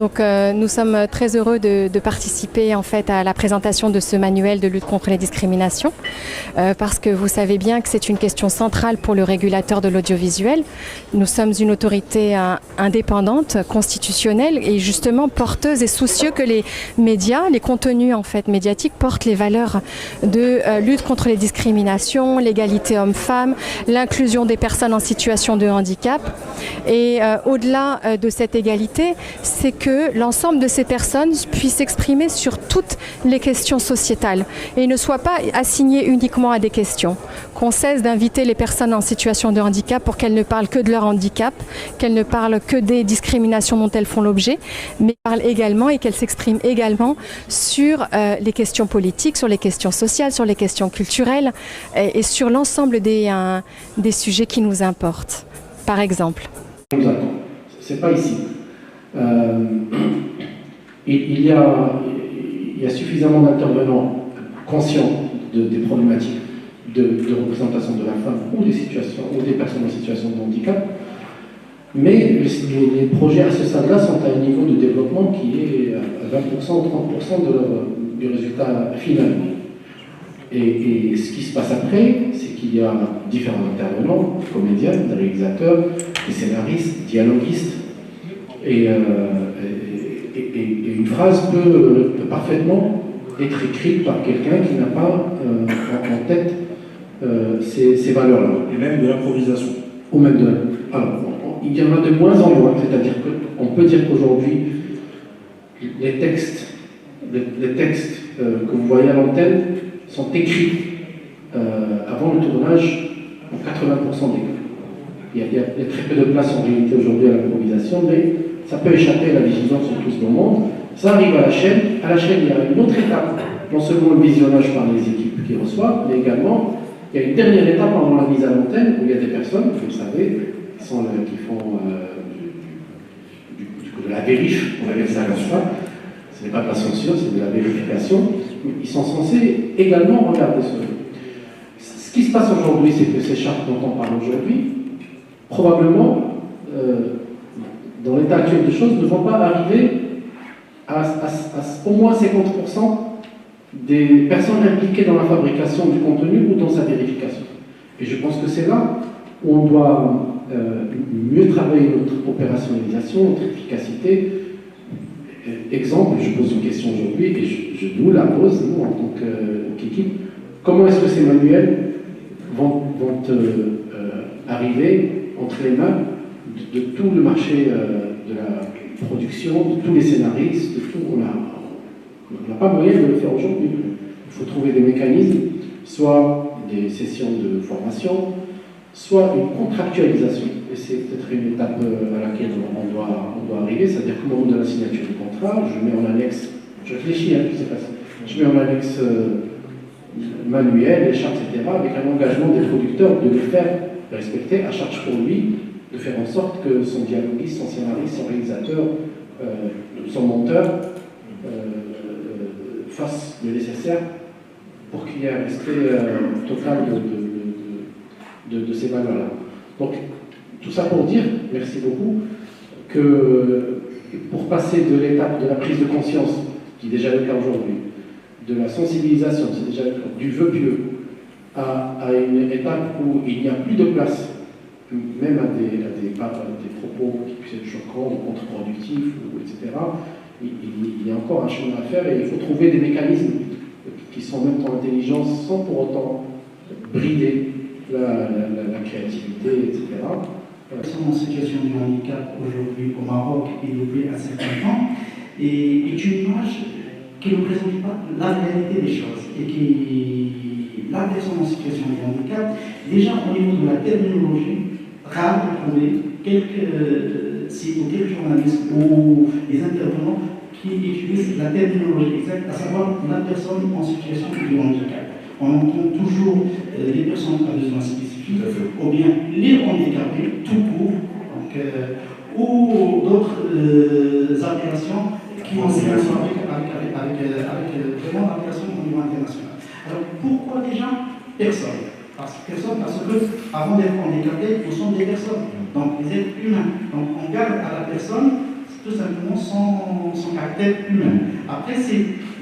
Donc nous sommes très heureux de participer en fait à la présentation de ce manuel de lutte contre les discriminations parce que vous savez bien que c'est une question centrale pour le régulateur de l'audiovisuel. Nous sommes une autorité indépendante, constitutionnelle et justement porteuse et soucieux que les médias, les contenus en fait médiatiques portent les valeurs de lutte contre les discriminations, l'égalité homme-femme, l'inclusion des personnes en situation de handicap et au-delà de cette égalité, c'est que l'ensemble de ces personnes puissent s'exprimer sur toutes les questions sociétales et ne soient pas assignées uniquement à des questions. Qu'on cesse d'inviter les personnes en situation de handicap pour qu'elles ne parlent que de leur handicap, qu'elles ne parlent que des discriminations dont elles font l'objet, mais parlent également et qu'elles s'expriment également sur les questions politiques, sur les questions sociales, sur les questions culturelles et sur l'ensemble des sujets qui nous importent. Par exemple. C'est pas ici. Il y a suffisamment d'intervenants conscients des problématiques de représentation de la femme ou des personnes en situation de handicap, mais les projets à ce stade-là sont à un niveau de développement qui est à 20% ou 30% du résultat final. Et ce qui se passe après, c'est qu'il y a différents intervenants, des comédiens, des réalisateurs, des scénaristes, dialoguistes, et une phrase peut parfaitement être écrite par quelqu'un qui n'a pas en tête ces valeurs-là. Et même de l'improvisation. Ou même de... Alors, il y en a de moins en moins, c'est-à-dire qu'on peut dire qu'aujourd'hui, les textes que vous voyez à l'antenne sont écrits avant le tournage en 80% des cas. Il y a très peu de place en réalité aujourd'hui à l'improvisation, mais ça peut échapper à la vigilance de tout ce moment. Ça arrive à la chaîne. À la chaîne, il y a une autre étape, non seulement le visionnage par les équipes qui reçoivent, mais également, il y a une dernière étape avant la mise à l'antenne, où il y a des personnes, vous le savez, qui font de la vérif, on appelle ça comme ça. Ce n'est pas de la censure, c'est de la vérification. Ils sont censés également regarder ce qui se passe aujourd'hui, c'est que ces chartes dont on parle aujourd'hui, probablement, dans l'état actuel des choses, ne vont pas arriver à au moins 50% des personnes impliquées dans la fabrication du contenu ou dans sa vérification. Et je pense que c'est là où on doit mieux travailler notre opérationnalisation, notre efficacité. Exemple, je pose une question aujourd'hui et je nous la pose, nous, en tant qu'équipe. Comment est-ce que ces manuels vont arriver entre les mains de tout le marché de la production, de tous les scénaristes, de tout? On n'a pas moyen de le faire aujourd'hui. Il faut trouver des mécanismes, soit des sessions de formation, soit une contractualisation. Et c'est peut-être une étape à laquelle on doit arriver, c'est-à-dire qu'au moment de la signature du contrat, je mets en annexe, je réfléchis, je sais pas ça, je mets en annexe manuel, les chartes, etc., avec un engagement des producteurs de le faire respecter à charge pour lui, de faire en sorte que son dialoguiste, son scénariste, son réalisateur, son monteur fasse le nécessaire pour qu'il y ait un respect total de ces valeurs-là. Donc, tout ça pour dire, merci beaucoup, que pour passer de l'étape de la prise de conscience, qui est déjà le cas aujourd'hui, de la sensibilisation, c'est déjà le cas, du vœu pieux, à une étape où il n'y a plus de place, même à des propos qui puissent être choquants ou contre-productifs, etc., il y a encore un chemin à faire et il faut trouver des mécanismes qui sont en même temps intelligents sans pour autant brider la créativité, etc. Les personnes en situation de handicap aujourd'hui au Maroc et depuis un certain temps est une image qui ne représente pas la réalité des choses et qui, la personne en situation de handicap, déjà au niveau de la terminologie, rare de trouver quelques sites ou quelques journalistes ou des intervenants qui utilisent la terminologie exacte, à savoir la personne en situation de handicap. On entend toujours les personnes à besoins spécifiques, ou bien les handicapés, tout court, donc, ou d'autres appellations qui ont une relation avec vraiment l'appellation au niveau international. Alors pourquoi déjà personne? Parce que avant d'être handicapés, nous sommes des personnes, donc des êtres humains. Donc on garde à la personne tout simplement son caractère humain. Après,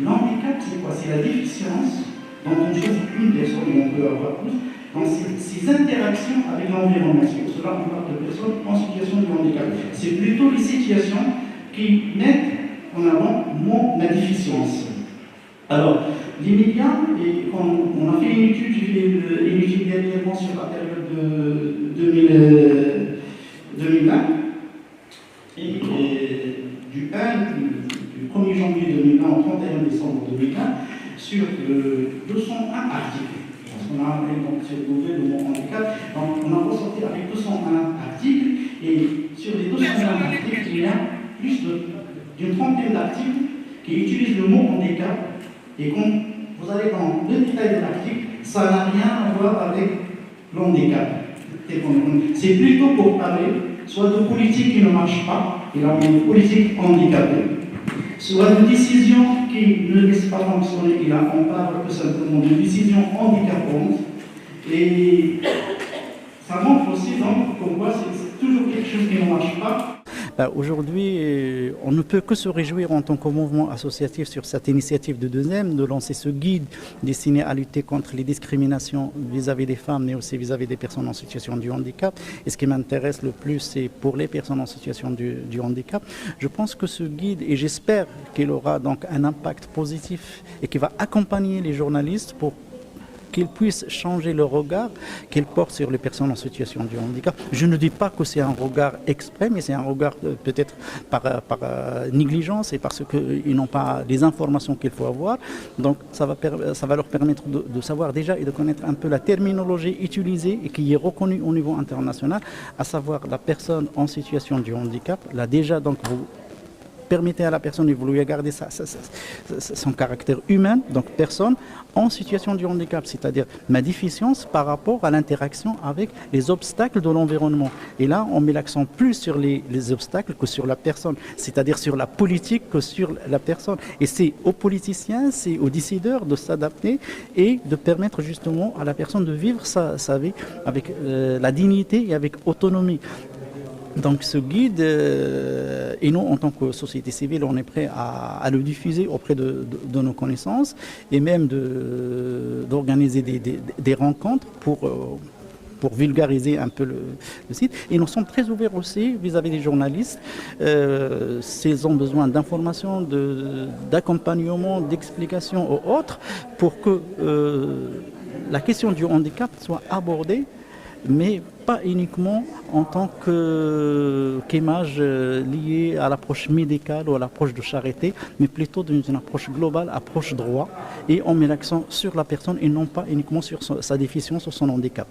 l'handicap, c'est quoi? C'est la déficience dont on choisit une personne, ou on peut avoir plus, dans ces interactions avec l'environnement. C'est pour cela qu'on parle de personnes en situation de handicap. C'est plutôt les situations qui mettent en avant ma déficience. Alors, les médias, on a fait une étude, j'ai fait une étude dernièrement sur la période de 2020, et du 1er janvier 2020 au 31 décembre 2020, sur 201 articles. Parce qu'on a donc cette nouvelle de mon handicap, donc on a ressorti avec 201 articles, et sur les 201 articles, il y a plus d'une trentaine d'articles qui utilisent le mot handicap. Et quand vous allez dans le détail de l'article, ça n'a rien à voir avec l'handicap. C'est plutôt pour parler soit de politique qui ne marche pas, et là on est politique handicapée, soit de décisions qui ne laissent pas fonctionner, et là on parle tout simplement de décisions handicapantes. Et ça montre aussi donc pourquoi c'est toujours quelque chose qui ne marche pas. Aujourd'hui, on ne peut que se réjouir en tant que mouvement associatif sur cette initiative de deuxième, de lancer ce guide destiné à lutter contre les discriminations vis-à-vis des femmes, mais aussi vis-à-vis des personnes en situation de handicap. Et ce qui m'intéresse le plus, c'est pour les personnes en situation du handicap. Je pense que ce guide, et j'espère qu'il aura donc un impact positif et qu'il va accompagner les journalistes pour qu'ils puissent changer le regard qu'ils portent sur les personnes en situation de handicap. Je ne dis pas que c'est un regard exprès, mais c'est un regard peut-être par négligence et parce qu'ils n'ont pas les informations qu'il faut avoir. Donc ça va leur permettre de savoir déjà et de connaître un peu la terminologie utilisée et qui est reconnue au niveau international, à savoir la personne en situation de handicap. Là déjà, donc vous permettez à la personne d'évoluer, garder son caractère humain, donc personne en situation de handicap, c'est-à-dire ma déficience par rapport à l'interaction avec les obstacles de l'environnement. Et là, on met l'accent plus sur les obstacles que sur la personne, c'est-à-dire sur la politique que sur la personne. Et c'est aux politiciens, c'est aux décideurs de s'adapter et de permettre justement à la personne de vivre sa vie avec la dignité et avec autonomie. Donc ce guide, et nous en tant que société civile, on est prêt à le diffuser auprès de nos connaissances et même d'organiser des rencontres pour vulgariser un peu le site. Et nous sommes très ouverts aussi vis-à-vis des journalistes. S'ils ont besoin d'informations, d'accompagnement, d'explications ou autres, pour que la question du handicap soit abordée, mais pas uniquement en tant qu'image liée à l'approche médicale ou à l'approche de charité, mais plutôt dans une approche globale, approche droit, et on met l'accent sur la personne et non pas uniquement sur sa déficience ou son handicap.